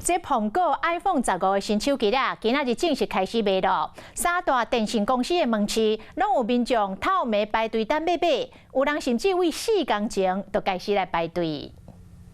这苹果 iPhone 15的新手机啦，今仔日正式开始卖咯。三大电信公司的门市，拢有民众透暝排队等买，有人甚至为4天前就开始来排队。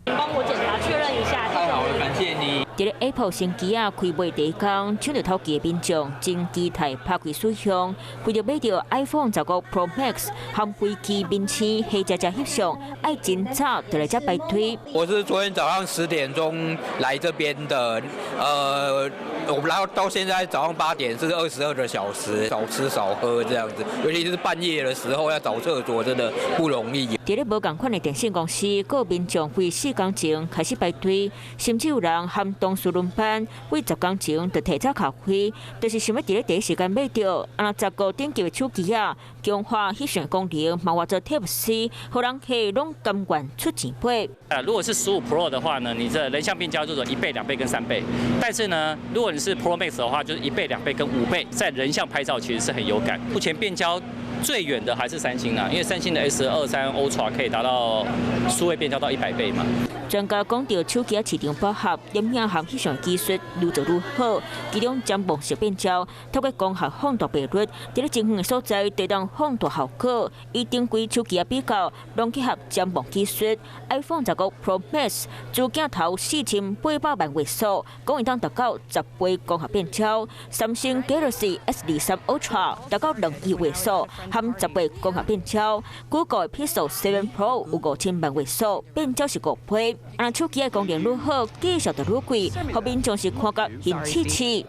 请帮我检查确认一下。太好了，感谢你。伫咧 Apple 新机啊开卖第一天，抢着头机的民众真期待拍开水箱，为着买到 iPhone 15 Pro Max 和飞机面试，黑加翕相，爱真早就来这排队。我是昨天早上10点钟来这边的，我们来到现在早上8点，是22个小时，少吃少喝这样子，尤其是半夜的时候要找厕所，真的不容易。伫咧无共款的电信公司，各有民众为4天前开始排队，甚至有人和同事轮班，为10天前就提早开会，就是想要伫咧第一时间买到。啊，15顶级的手机啊，强化翕相功能，嘛或者 Type C， 互人客拢甘愿出钱买。如果是15 Pro 的话呢，你这人像变焦就是1倍、2倍跟3倍。但是呢，如果你是 Pro Max 的话，就是1倍、2倍跟5倍，在人像拍照其实是很有感。目前变焦最远的还是三星啦，因为三星的 S23 Ultra 可以达到数位变焦到100倍嘛。专家讲到手机市场饱和，影响和翕相技术愈做愈好，其中将模式变焦，透过光学放大倍率，伫咧真远的所在得到放大效果。与顶规手机比较，拢结合将模技术 ，iPhone 15 Pro Max 主镜头4800万画素，讲会当达到10倍光学变焦。三星 Galaxy S23 Ultra 达到2亿画素，含10倍光学变焦。Google Pixel 7 Pro 有5000万画素，变焦是5倍。手机的功能愈好，技术就愈贵，后面总是看个很气气。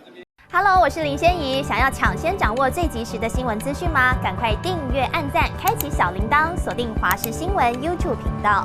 Hello， 我是林仙怡，想要抢先掌握最及时的新闻资讯吗？赶快订阅、按赞、开启小铃铛，锁定华视新闻 YouTube 频道。